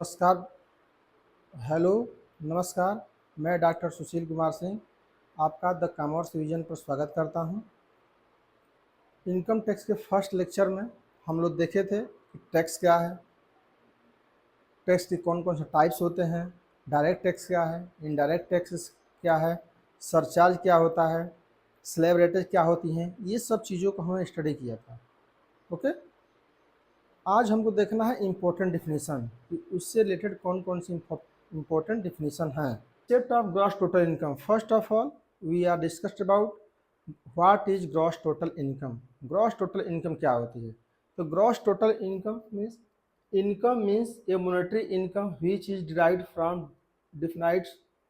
नमस्कार। हेलो, नमस्कार। मैं डॉक्टर सुशील कुमार सिंह आपका द कॉमर्स विजन पर स्वागत करता हूं। इनकम टैक्स के फर्स्ट लेक्चर में हम लोग देखे थे कि टैक्स क्या है, टैक्स की कौन कौन से टाइप्स होते हैं, डायरेक्ट टैक्स क्या है, इनडायरेक्ट टैक्स क्या है, सरचार्ज क्या होता है, स्लैब रेटेज क्या होती हैं, ये सब चीज़ों को हमने स्टडी किया था। ओके, आज हमको देखना है इम्पोर्टेंट डिफिनीसन कि उससे रिलेटेड कौन कौन सी इम्पोर्टेंट डिफिनीसन हैं। Concept of gross total income. First of all, we are discussed about what is gross total income. Gross total income क्या होती है? तो gross total income means a monetary income which is derived from definite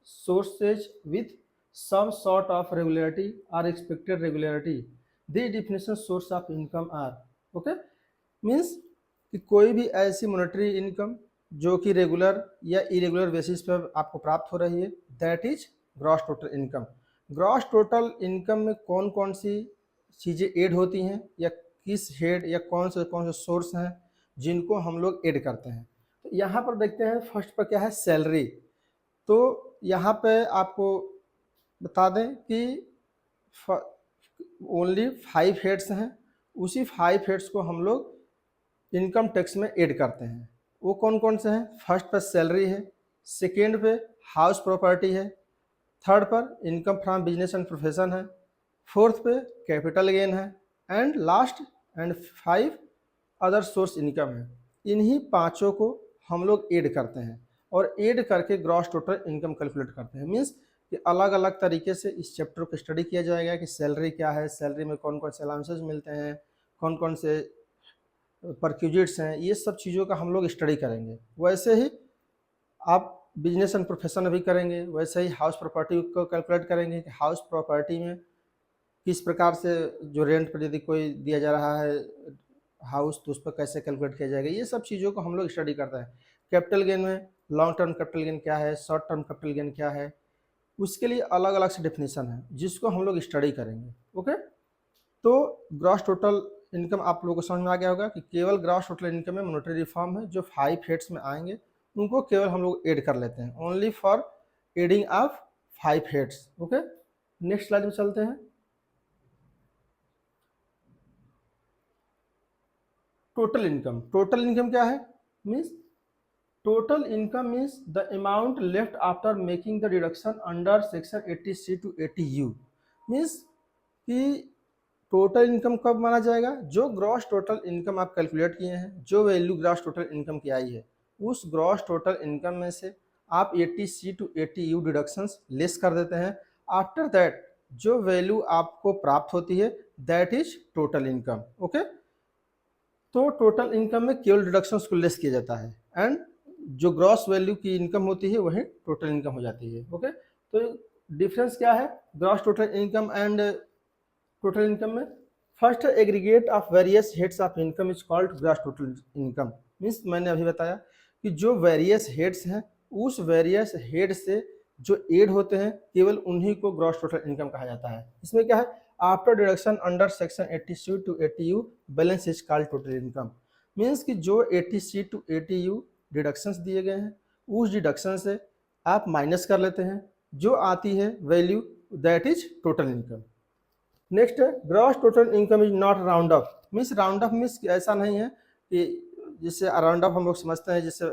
sources with some sort of regularity or expected regularity. The definition source of income are okay means कि कोई भी ऐसी monetary income जो कि regular या irregular basis पर आपको प्राप्त हो रही है, that is gross total income. Gross total income में कौन कौन सी चीज़ें ऐड होती हैं या किस हेड या कौन से सोर्स हैं जिनको हम लोग ऐड करते हैं। तो यहाँ पर देखते हैं फर्स्ट पर क्या है, सैलरी। तो यहाँ पे आपको बता दें कि ओनली 5 हेड्स हैं, उसी 5 हेड्स को हम लोग इनकम टैक्स में ऐड करते हैं। वो कौन कौन से हैं? फर्स्ट पर सैलरी है, सेकेंड पे हाउस प्रॉपर्टी है, थर्ड पर income from business and profession है, फोर्थ पे कैपिटल गेन है, and last and 5 other source income है। इन्हीं पांचों को हम लोग ऐड करते हैं और ऐड करके ग्रॉस टोटल इनकम कैलकुलेट करते हैं। मीन्स कि अलग अलग तरीके से इस चैप्टर को स्टडी किया जाएगा कि सैलरी क्या है, सैलरी में कौन कौन से अलाउंसेस मिलते हैं, कौन कौन से परक्यूजिट्स हैं, ये सब चीज़ों का हम लोग स्टडी करेंगे। वैसे ही आप बिजनेस एंड प्रोफेशन भी करेंगे, वैसे ही हाउस प्रॉपर्टी को कैलकुलेट करेंगे कि हाउस प्रॉपर्टी में किस प्रकार से जो रेंट पर यदि कोई दिया जा रहा है हाउस तो उस पर कैसे कैलकुलेट किया जाएगा, ये सब चीज़ों को हम लोग स्टडी करते हैं। कैपिटल गेन में लॉन्ग टर्म कैपिटल गेन क्या है, शॉर्ट टर्म कैपिटल गेन क्या है, उसके लिए अलग अलग से डेफिनेशन है जिसको हम लोग स्टडी करेंगे। ओके, तो ग्रॉस टोटल इनकम आप लोगों को समझ में आ गया होगा कि केवल ग्रॉस टोटल इनकम में मॉनेटरी रिफॉर्म है जो 5 हेड्स में आएंगे उनको केवल हम लोग ऐड कर लेते हैं, only for adding of 5 heads. Okay, next slide में चलते हैं। टोटल इनकम क्या है? Means total income means the amount left after making the deduction under section 80C to 80U। Means कि टोटल इनकम कब माना जाएगा? जो ग्रॉस टोटल इनकम आप कैलकुलेट किए हैं, जो वैल्यू ग्रॉस टोटल इनकम की आई है, उस ग्रॉस टोटल इनकम में से आप 80C to 80U deductions less कर देते हैं। आफ्टर दैट जो वैल्यू आपको प्राप्त होती है that is total income. Okay, तो टोटल इनकम में केवल डिडक्शंस को लेस किया जाता है एंड जो ग्रॉस वैल्यू की इनकम होती है वही टोटल इनकम हो जाती है। ओके, तो डिफरेंस क्या है gross total income and total income में? First aggregate of various heads of income is called gross total income. Means मैंने अभी बताया कि जो वेरियस हेड्स हैं उस वेरियस हेड से जो एड होते हैं केवल उन्हीं को ग्रॉस टोटल इनकम कहा जाता है। इसमें क्या है, after deduction under section 80C to 80U balance is called total income. Means कि जो 80C to 80U डिडक्शंस दिए गए हैं उस डिडक्शन से आप माइनस कर लेते हैं, जो आती है value that is total income. Next है gross total income is not round up. Means round up means ऐसा नहीं है कि जिससे राउंड अप हम लोग समझते हैं जैसे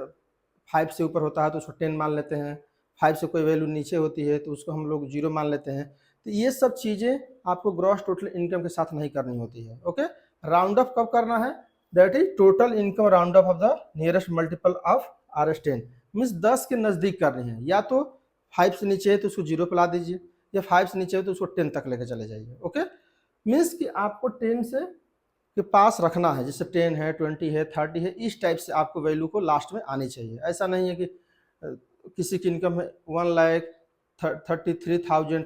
5 से ऊपर होता है तो उसको 10 मान लेते हैं, 5 से कोई वैल्यू नीचे होती है तो उसको हम लोग 0 मान लेते हैं। तो ये सब चीज़ें आपको ग्रॉस टोटल इनकम के साथ नहीं करनी होती है। ओके, राउंड अप कब करना है? That is total income round up of the nearest multiple of RS10। Means 10 के नज़दीक करनी है, या तो 5 से नीचे है तो उसको 0 पे ला दीजिए, या 5 से नीचे है तो उसको 10 तक लेकर चले जाइए। ओके, मीन्स कि आपको 10 से के पास रखना है, जैसे 10 है, 20 है, 30 है, इस टाइप से आपको वैल्यू को लास्ट में आनी चाहिए। ऐसा नहीं है कि किसी की इनकम है 1,33,000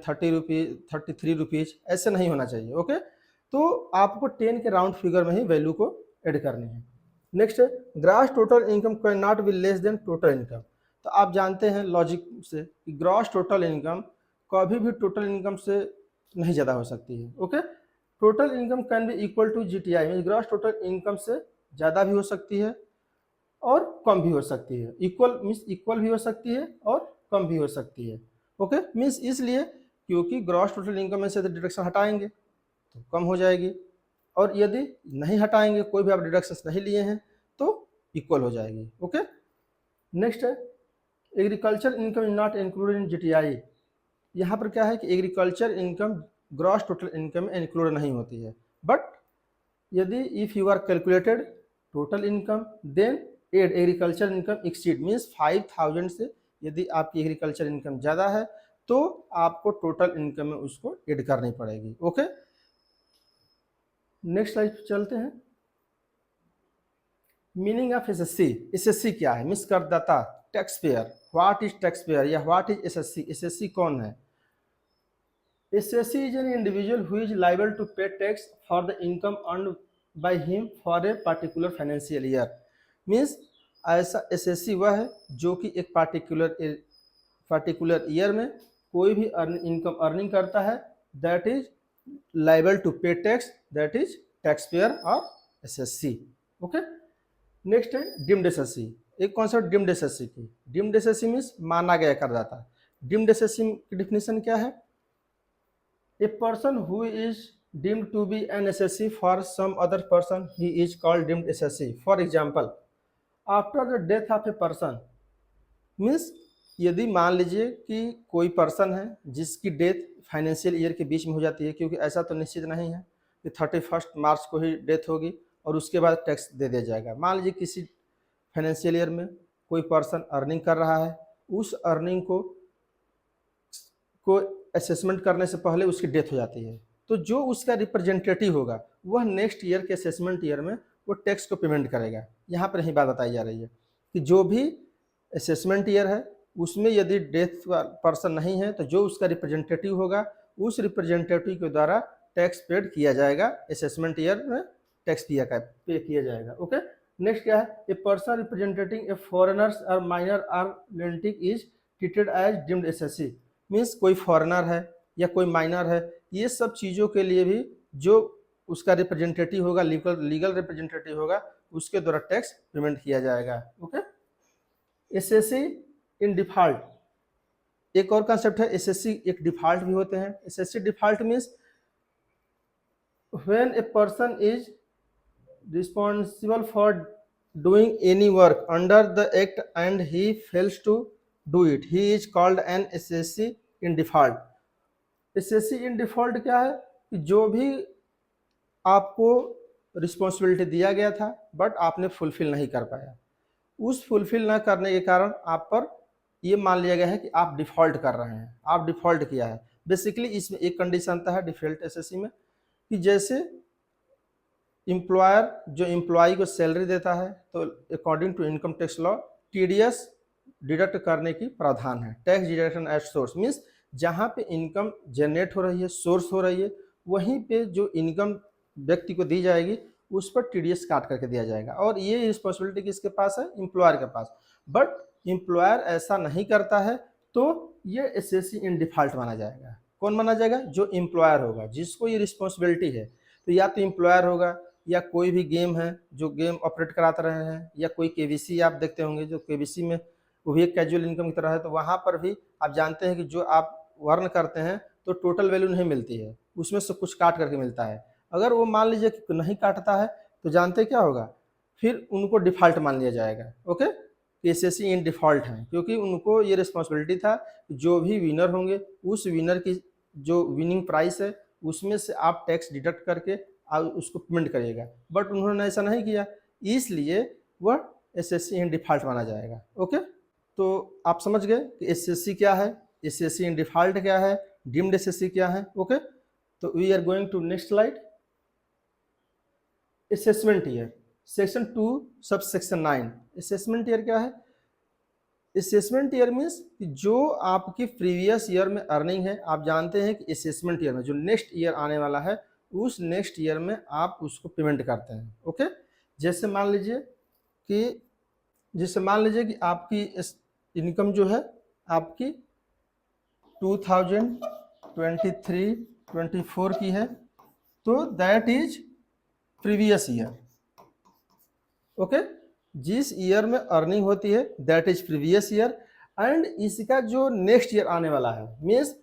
33 रुपीज़, ऐसे नहीं होना चाहिए। ओके, तो आपको 10 के राउंड फिगर में ही वैल्यू को ऐड करनी है। नेक्स्ट है gross total income can not be less then total income. तो आप जानते हैं लॉजिक से कि ग्रॉस टोटल इनकम कभी भी टोटल इनकम से नहीं ज़्यादा हो सकती है। Okay, total income can be equal to GTI, mean gross total income से ज़्यादा भी हो सकती है और कम भी हो सकती है। इक्वल मीन्स इक्वल भी हो सकती है और कम भी हो सकती है। ओके, मीन्स इसलिए क्योंकि ग्रॉस टोटल इनकम में से डिडक्शन हटाएंगे तो कम हो जाएगी, और यदि नहीं हटाएंगे, कोई भी आप डिडक्शंस नहीं लिए हैं, तो इक्वल हो जाएगी। ओके, नेक्स्ट है agriculture income is not included in GTI. यहाँ पर क्या है कि agriculture income gross total income में इंक्लूड नहीं होती है, बट यदि if you are calculated total income then add agriculture income exceed means 5000 से यदि आपकी एग्रीकल्चर इनकम ज़्यादा है तो आपको टोटल इनकम में उसको ऐड करनी पड़ेगी। ओके, नेक्स्ट स्लाइड पे चलते हैं। Meaning of SSC. एसएससी क्या है? मीन्स करदाता, tax payer. What is tax payer या व्हाट इज एसएससी? एसएससी कौन है? SSC is an individual who is liable to pay tax for the income earned by him for a particular financial year. Means ऐसा SSC वह है जो कि एक particular year में कोई भी इनकम अर्निंग करता है, that is liable to pay tax, that is tax payer और एसएससी। ओके, नेक्स्ट है डीम्ड एसएससी। एक कॉन्सेप्ट डीम्ड एसएससी की। डीम्ड एसएससी मीन्स माना गया करदाता। डीम्ड एसएससी की डिफिनेशन क्या है? A person who is deemed to be an assessee for some other person he is called deemed assessee. For example, after the death of a person, means यदि मान लीजिए कि कोई पर्सन है जिसकी डेथ फाइनेंशियल ईयर के बीच में हो जाती है, क्योंकि ऐसा तो निश्चित नहीं है कि 31 मार्च को ही डेथ होगी और उसके बाद टैक्स दे दिया जाएगा। मान लीजिए किसी फाइनेंशियल ईयर में कोई पर्सन अर्निंग कर रहा है, उस अर्निंग को असेसमेंट करने से पहले उसकी डेथ हो जाती है, तो जो उसका रिप्रेजेंटेटिव होगा वह नेक्स्ट ईयर के असेसमेंट ईयर में वो टैक्स को पेमेंट करेगा। यहाँ पर यही बात बताई जा रही है कि जो भी असेसमेंट ईयर है उसमें यदि डेथ पर्सन नहीं है तो जो उसका रिप्रेजेंटेटिव होगा उस रिप्रेजेंटेटिव के द्वारा टैक्स पेड किया जाएगा, असेसमेंट ईयर में टैक्स पे किया जाएगा। ओके, नेक्स्ट क्या है? A person representing a foreigners और माइनर और lunatic is treated as deemed assessee. Means कोई फॉरेनर है या कोई माइनर है, ये सब चीज़ों के लिए भी जो उसका रिप्रेजेंटेटिव होगा, लीगल रिप्रेजेंटेटिव होगा, उसके द्वारा टैक्स पेमेंट किया जाएगा। Okay, SSC in default. एक और कंसेप्ट है, एसएससी एक डिफॉल्ट भी होते हैं। Assessee default means when a person is responsible for doing any work under the act and he fails to do it, he is called an assessee in default. Assessee in default क्या है कि जो भी आपको responsibility दिया गया था but आपने फुलफिल नहीं कर पाया, उस फुलफिल न करने के कारण आप पर ये मान लिया गया है कि आप डिफ़ॉल्ट कर रहे हैं, आप डिफ़ॉल्ट किया है। बेसिकली इसमें एक कंडीशन आता है डिफ़ॉल्ट एसएससी में कि जैसे एम्प्लॉयर जो एम्प्लॉई को सैलरी देता है तो according to income tax law TDS deduct करने की प्रावधान है। Tax deduction at source means जहाँ पे इनकम जनरेट हो रही है, सोर्स हो रही है, वहीं पे जो इनकम व्यक्ति को दी जाएगी उस पर टीडीएस काट करके दिया जाएगा, और ये रिस्पॉन्सिबिलिटी किसके पास है? एम्प्लॉयर के पास। बट एम्प्लॉयर ऐसा नहीं करता है तो ये एसएससी इन डिफॉल्ट माना जाएगा। कौन माना जाएगा? जो एम्प्लॉयर होगा, जिसको ये रिस्पॉन्सिबिलिटी है। तो या तो एम्प्लॉयर होगा या कोई भी गेम है जो गेम ऑपरेट कराते रहे हैं, या कोई केवीसी आप देखते होंगे, जो केवीसी में वो भी एक कैजुअल इनकम की तरह है, तो वहाँ पर भी आप जानते हैं कि जो आप अर्न करते हैं तो टोटल वैल्यू नहीं मिलती है, उसमें से कुछ काट करके मिलता है। अगर वो मान लीजिए कि नहीं काटता है तो जानते क्या होगा? फिर उनको डिफ़ॉल्ट मान लिया जाएगा। ओके, एसएससी इन डिफ़ॉल्ट है क्योंकि उनको ये रिस्पॉन्सिबिलिटी था जो भी विनर होंगे उस विनर की जो विनिंग प्राइस है उसमें से आप टैक्स डिडक्ट करके आप उसको पेमेंट करिएगा, बट उन्होंने ऐसा नहीं किया, इसलिए वह एसएससी इन डिफ़ॉल्ट माना जाएगा। ओके, तो आप समझ गए कि एसएससी क्या है, एसएससी इन डिफ़ॉल्ट क्या है, डीम्ड एसएससी क्या है। ओके, तो we are going to next slide. Assessment year section 2 sub section 9। Assessment year क्या है? असेसमेंट ईयर मीन्स जो आपकी प्रीवियस ईयर में अर्निंग है, आप जानते हैं कि असेसमेंट ईयर में जो नेक्स्ट ईयर आने वाला है उस नेक्स्ट ईयर में आप उसको पेमेंट करते हैं। ओके, जैसे मान लीजिए कि आपकी इनकम जो है आपकी 2023-24 की है, तो that is previous year. Okay, जिस ईयर में अर्निंग होती है that is previous year, and इसका जो नेक्स्ट ईयर आने वाला है means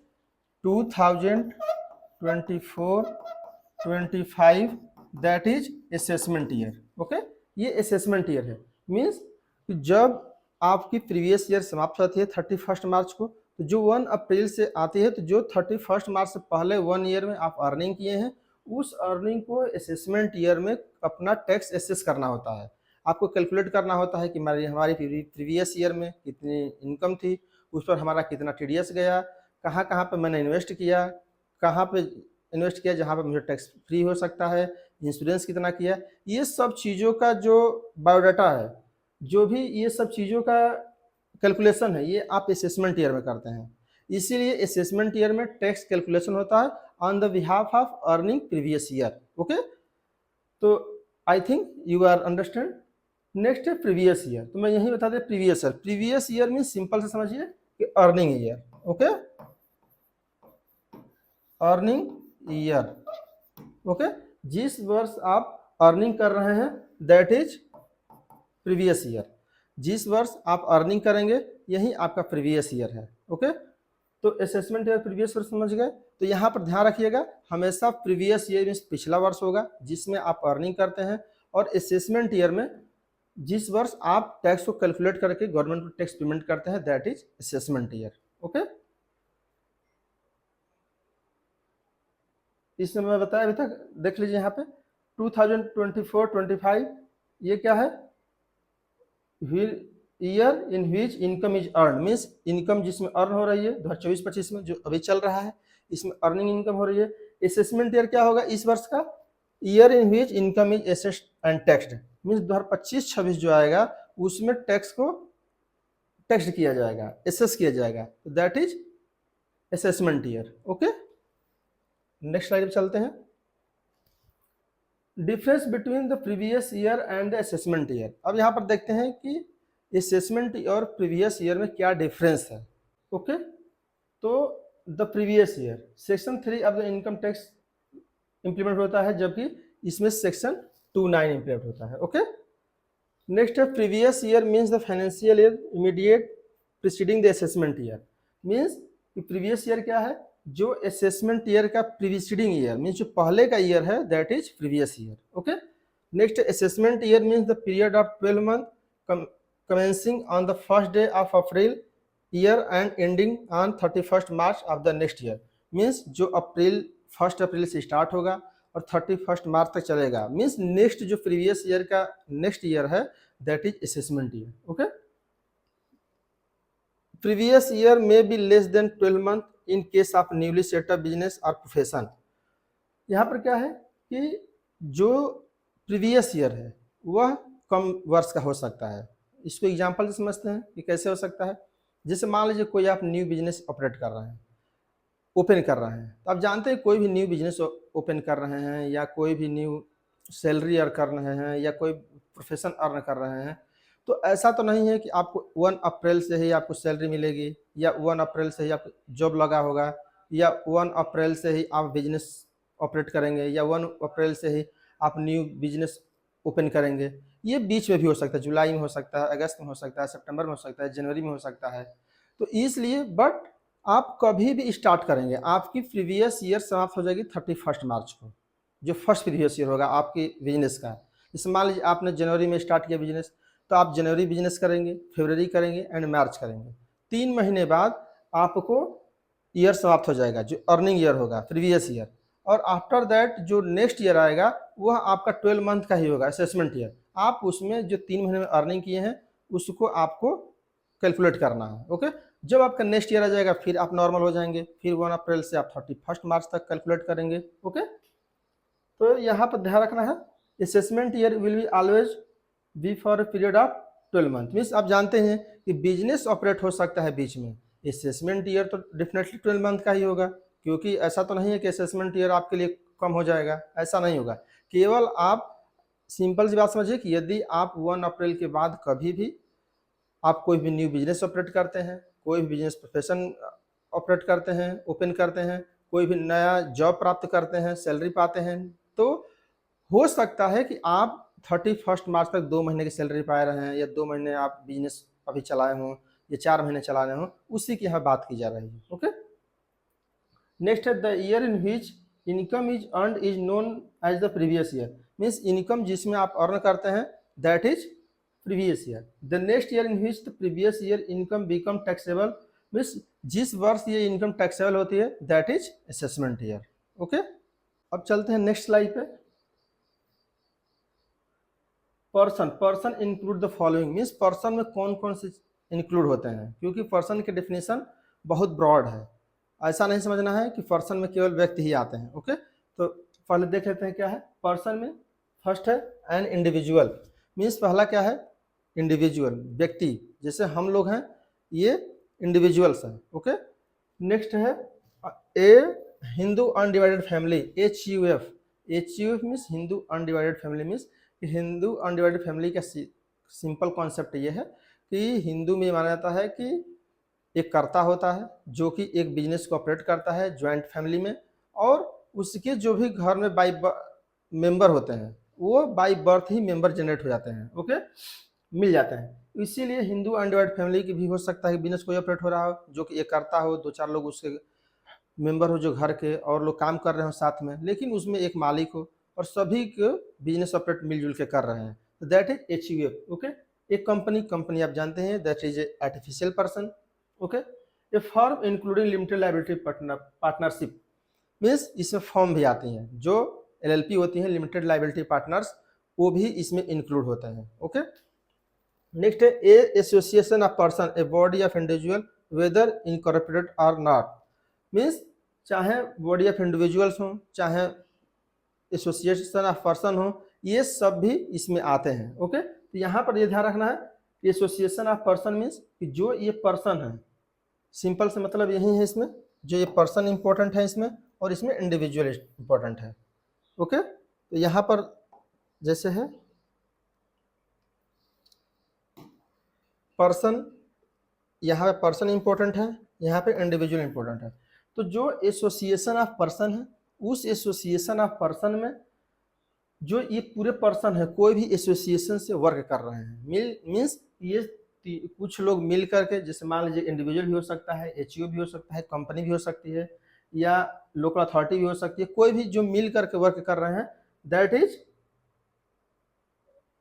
2024 25 that is assessment year. Okay, ये असेसमेंट ईयर है। मीन्स जब आपकी प्रीवियस ईयर समाप्त होती है 31 मार्च को, तो जो 1 अप्रैल से आती है, तो जो 31 मार्च से पहले 1 ईयर में आप अर्निंग किए हैं उस अर्निंग को असेसमेंट ईयर में अपना टैक्स एसेस करना होता है। आपको कैलकुलेट करना होता है कि हमारी प्रीवियस ईयर में कितनी इनकम थी, उस पर हमारा कितना टीडीएस गया, कहाँ कहाँ पे मैंने इन्वेस्ट किया, कहाँ पे इन्वेस्ट किया जहाँ पे मुझे टैक्स फ्री हो सकता है, इंश्योरेंस कितना किया, ये सब चीज़ों का जो बायोडाटा है, जो भी ये सब चीज़ों का कैलकुलेशन है, ये आप असेसमेंट ईयर में करते हैं। इसीलिए असेसमेंट ईयर में टैक्स कैलकुलेशन होता है on the behalf of earning previous year. Okay, तो I think you are understand. Next है प्रीवियस ईयर। तो मैं यही बता दें previous year, previous year mean simple से समझिए कि earning year. Okay, earning year. Okay, जिस वर्ष आप अर्निंग कर रहे हैं दैट इज प्रीवियस ईयर। जिस वर्ष आप अर्निंग करेंगे यही आपका प्रीवियस ईयर है। ओके, तो असेसमेंट ईयर प्रीवियस वर्ष समझ गए। तो यहाँ पर ध्यान रखिएगा हमेशा प्रीवियस ईयर मीन पिछला वर्ष होगा जिसमें आप अर्निंग करते हैं, और असेसमेंट ईयर में जिस वर्ष आप टैक्स को कैलकुलेट करके गवर्नमेंट को टैक्स पेमेंट करते हैं that is assessment year. Okay, इसमें मैं बताया अभी तक, देख लीजिए यहाँ पे 2024-25 ये क्या है, year in which income is earn, means income जिसमें अर्न हो रही है 2024-25 में जो अभी चल रहा है इसमें अर्निंग इनकम हो रही है। असेसमेंट ईयर क्या होगा इस वर्ष का, year in which income is assessed and taxed, means 2025-26 जो आएगा उसमें टैक्स को टैक्स किया जाएगा, एसेस किया जाएगा, that is assessment year. Okay, next slide पे चलते हैं। Difference between the previous year and the assessment year. अब यहाँ पर देखते हैं कि असेसमेंट और प्रीवियस ईयर में क्या डिफरेंस है। ओके, तो the previous year section 3 of the income tax implement होता है, जबकि इसमें सेक्शन 29 इंप्लीमेंट होता है। ओके, नेक्स्ट है previous year means the financial year immediate preceding the assessment year. Means previous year क्या है, जो असेसमेंट ईयर का प्रीसीडिंग ईयर मीन्स जो पहले का ईयर है that is previous year. Okay, next assessment year means the period of 12 month commencing on the first day of April year and ending on 31st March of the next year। Means जो अप्रैल 1 अप्रैल से start होगा और 31 मार्च तक चलेगा, means next जो previous year का next year है that is assessment year. Okay, previous year में be less than 12 month in case of newly set up business और प्रोफेशन। यहाँ पर क्या है कि जो प्रीवियस ईयर है वह कम वर्ष का हो सकता है। इसको एग्जाम्पल से समझते हैं कि कैसे हो सकता है। जैसे मान लीजिए कोई आप न्यू बिजनेस ऑपरेट कर रहे हैं, ओपन कर रहे हैं, तो आप जानते हैं कोई भी न्यू बिजनेस ओपन कर रहे हैं या कोई भी न्यू सैलरी अर्न कर रहे हैं या कोई प्रोफेशन अर्न कर रहे हैं, तो ऐसा तो नहीं है कि आपको 1 अप्रैल से ही आपको सैलरी मिलेगी या 1 अप्रैल से ही आपको जॉब लगा होगा या 1 अप्रैल से ही आप बिजनेस ऑपरेट करेंगे या 1 अप्रैल से ही आप न्यू बिजनेस ओपन करेंगे। ये बीच में भी हो सकता है, जुलाई में हो सकता है, अगस्त में हो सकता है, सितंबर में हो सकता है, जनवरी में हो सकता है। तो इसलिए बट आप कभी भी स्टार्ट करेंगे आपकी प्रीवियस ईयर समाप्त हो जाएगी 31 मार्च को, जो फर्स्ट प्रीवियस ईयर होगा आपकी बिजनेस का। जैसे मान लीजिए आपने जनवरी में स्टार्ट किया बिजनेस, तो आप जनवरी बिजनेस करेंगे, फरवरी करेंगे एंड मार्च करेंगे। 3 महीने बाद आपको ईयर समाप्त हो जाएगा जो अर्निंग ईयर होगा प्रीवियस ईयर, और आफ्टर दैट जो नेक्स्ट ईयर आएगा वह आपका 12 मंथ का ही होगा असेसमेंट ईयर। आप उसमें जो 3 महीने में अर्निंग किए हैं उसको आपको कैलकुलेट करना है। ओके, जब आपका नेक्स्ट ईयर आ जाएगा फिर आप नॉर्मल हो जाएंगे, फिर 1 अप्रैल से आप 31 मार्च तक कैलकुलेट करेंगे। ओके, तो यहाँ पर ध्यान रखना है assessment year will be always be for a period of 12 month. Means आप जानते हैं कि बिजनेस ऑपरेट हो सकता है बीच में, असेसमेंट ईयर तो डेफिनेटली 12 मंथ का ही होगा, क्योंकि ऐसा तो नहीं है कि असेसमेंट ईयर आपके लिए कम हो जाएगा, ऐसा नहीं होगा। केवल आप सिंपल सी बात समझिए कि यदि आप 1 अप्रैल के बाद कभी भी आप कोई भी न्यू बिजनेस ऑपरेट करते हैं, कोई भी बिजनेस प्रोफेशन ऑपरेट करते हैं, ओपन करते हैं, कोई भी नया जॉब प्राप्त करते हैं, सैलरी पाते हैं, तो हो सकता है कि आप 31 मार्च तक 2 महीने की सैलरी पा रहे हैं, या 2 महीने आप बिजनेस अभी चलाए हों, या 4 महीने चला रहे हों, उसी की यहाँ बात की जा रही है। ओके, नेक्स्ट है the year in which income is earned is known as the previous year, means income जिसमें आप अर्न करते हैं that is previous year. The next year in which the previous year income become taxable, means जिस वर्ष ये income taxable होती है that is assessment year. Okay, अब चलते हैं नेक्स्ट स्लाइड पे। Person include the following, means person में कौन कौन से इंक्लूड होते हैं, क्योंकि पर्सन की डेफिनेशन बहुत ब्रॉड है, ऐसा नहीं समझना है कि पर्सन में केवल व्यक्ति ही आते हैं। ओके, तो पहले देख लेते हैं क्या है पर्सन में। फर्स्ट है एन इंडिविजुअल, मीन्स पहला क्या है इंडिविजुअल, व्यक्ति, जैसे हम लोग हैं ये इंडिविजुअल्स हैं। ओके, नेक्स्ट है a Hindu undivided family, HUF, HUF means Hindu undivided family, means Hindu undivided family का सिंपल कॉन्सेप्ट ये है कि हिंदू में माना जाता है कि एक कर्ता होता है जो कि एक बिजनेस को ऑपरेट करता है ज्वाइंट फैमिली में, और उसके जो भी घर में बाई मेंबर होते हैं वो by birth he member generate हो जाते हैं। ओके, मिल जाते हैं, इसीलिए हिंदू अनडिवाइडेड फैमिली की भी हो सकता है कि बिजनेस कोई ऑपरेट हो रहा हो जो कि एक करता हो, 2-4 लोग उसके मेंबर हो जो घर के, और लोग काम कर रहे हो साथ में, लेकिन उसमें एक मालिक हो और सभी को बिजनेस ऑपरेट मिलजुल के कर रहे हैं, तो दैट इज HUF। ओके, एक कंपनी आप जानते हैं that is a artificial person. Okay, A firm including limited liability partnership, means इसमें फर्म भी आती हैं जो LLP होती हैं, लिमिटेड लायबिलिटी पार्टनर्स, वो भी इसमें इंक्लूड होते हैं। ओके, नेक्स्ट है a association of person, a body of individual whether incorporated or not, means चाहे बॉडी ऑफ इंडिविजुअल्स हों चाहे एसोसिएशन ऑफ पर्सन हो, ये सब भी इसमें आते हैं। ओके, तो यहाँ पर ये ध्यान रखना है एसोसिएशन ऑफ पर्सन मीन्स कि जो ये पर्सन है, सिंपल से मतलब यही है इसमें, जो ये पर्सन इंपॉर्टेंट है इसमें, और इसमें इंडिविजुअल इंपॉर्टेंट है। ओके, तो यहाँ पर जैसे है पर्सन, यहाँ पे पर्सन इंपॉर्टेंट है, यहाँ पे इंडिविजुअल इंपॉर्टेंट है, तो जो एसोसिएशन ऑफ पर्सन है उस एसोसिएशन ऑफ पर्सन में जो ये पूरे पर्सन है कोई भी एसोसिएशन से वर्क कर रहे हैं, मीन्स ये कुछ लोग मिल करके, जैसे मान लीजिए इंडिविजुअल भी हो सकता है, HUF भी हो सकता है, कंपनी भी हो सकती है, या लोकल अथॉरिटी भी हो सकती है, कोई भी जो मिल करके वर्क कर रहे हैं that is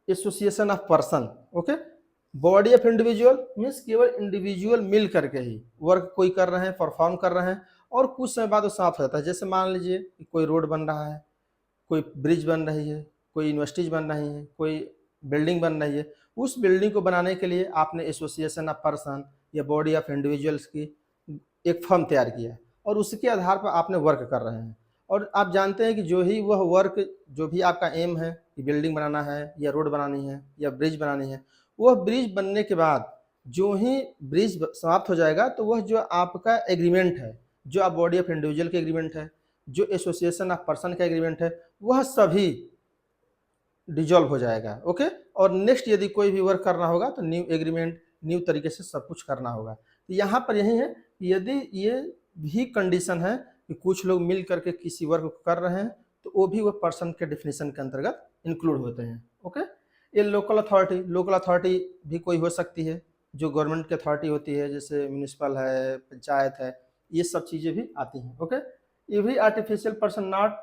association of person. Okay, body of individual means केवल इंडिविजुअल मिल करके ही वर्क कोई कर रहे हैं, परफॉर्म कर रहे हैं, और कुछ समय बाद वो समाप्त हो जाता है। जैसे मान लीजिए कोई रोड बन रहा है, कोई ब्रिज बन रही है, कोई यूनिवर्सिटीज बन रही है, कोई बिल्डिंग बन रही है, उस बिल्डिंग को बनाने के लिए आपने एसोसिएशन ऑफ पर्सन या बॉडी ऑफ इंडिविजुअल्स की एक फर्म तैयार किया और उसके आधार पर आपने वर्क कर रहे हैं, और आप जानते हैं कि जो ही वह वर्क, जो भी आपका एम है कि बिल्डिंग बनाना है या रोड बनानी है या ब्रिज बनानी है, वह ब्रिज बनने के बाद जो ही ब्रिज समाप्त हो जाएगा तो वह जो आपका एग्रीमेंट है, जो आप बॉडी ऑफ इंडिविजुअल के एग्रीमेंट है, जो एसोसिएशन ऑफ पर्सन का एग्रीमेंट है, वह सभी डिजॉल्व हो जाएगा। ओके, और नेक्स्ट यदि कोई भी वर्क करना होगा तो न्यू एग्रीमेंट, न्यू तरीके से सब कुछ करना होगा। तो यहाँ पर यही है, यदि ये भी कंडीशन है कि कुछ लोग मिल करके किसी वर्क को कर रहे हैं तो वो भी वो पर्सन के डिफिनेशन के अंतर्गत इंक्लूड होते हैं। ओके, ये लोकल अथॉरिटी भी कोई हो सकती है जो गवर्नमेंट की अथॉरिटी होती है, जैसे म्यूनिसिपल है, पंचायत है, ये सब चीज़ें भी आती हैं। Okay, every artificial person not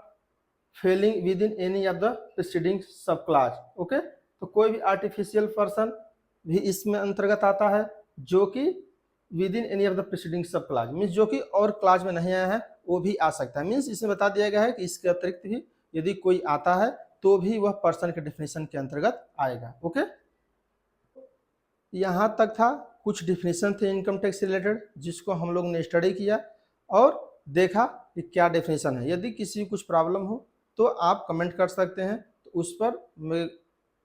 falling within any of the preceding sub class. Okay, तो कोई भी आर्टिफिशियल पर्सन भी इसमें अंतर्गत आता है जो कि with in any of the preceding sub class, means जो कि और क्लास में नहीं आया है वो भी आ सकता है। मीन्स इसमें बता दिया गया है कि इसके अतिरिक्त भी यदि कोई आता है तो भी वह पर्सन के डेफिनेशन के अंतर्गत आएगा। ओके, यहाँ तक था कुछ डिफिनेशन थे इनकम टैक्स रिलेटेड जिसको हम लोग ने स्टडी किया और देखा कि क्या डेफिनेशन है। यदि किसी को कुछ प्रॉब्लम हो तो आप कमेंट कर सकते हैं, तो उस पर मैं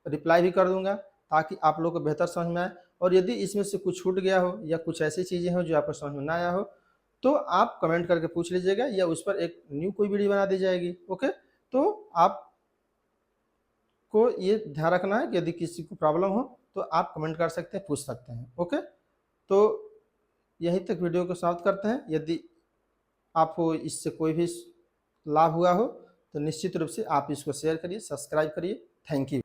रिप्लाई भी कर दूंगा ताकि आप लोग को बेहतर समझ में आए। और यदि इसमें से कुछ छूट गया हो या कुछ ऐसी चीज़ें हो जो आपको समझ में ना आया हो तो आप कमेंट करके पूछ लीजिएगा या उस पर एक न्यू कोई वीडियो बना दी जाएगी। ओके, तो आप को ये ध्यान रखना है कि यदि किसी को प्रॉब्लम हो तो आप कमेंट कर सकते हैं, पूछ सकते हैं। ओके, तो यहीं तक वीडियो को समाप्त करते हैं। यदि आपको इससे कोई भी लाभ हुआ हो तो निश्चित रूप से आप इसको शेयर करिए, सब्सक्राइब करिए। Thank you.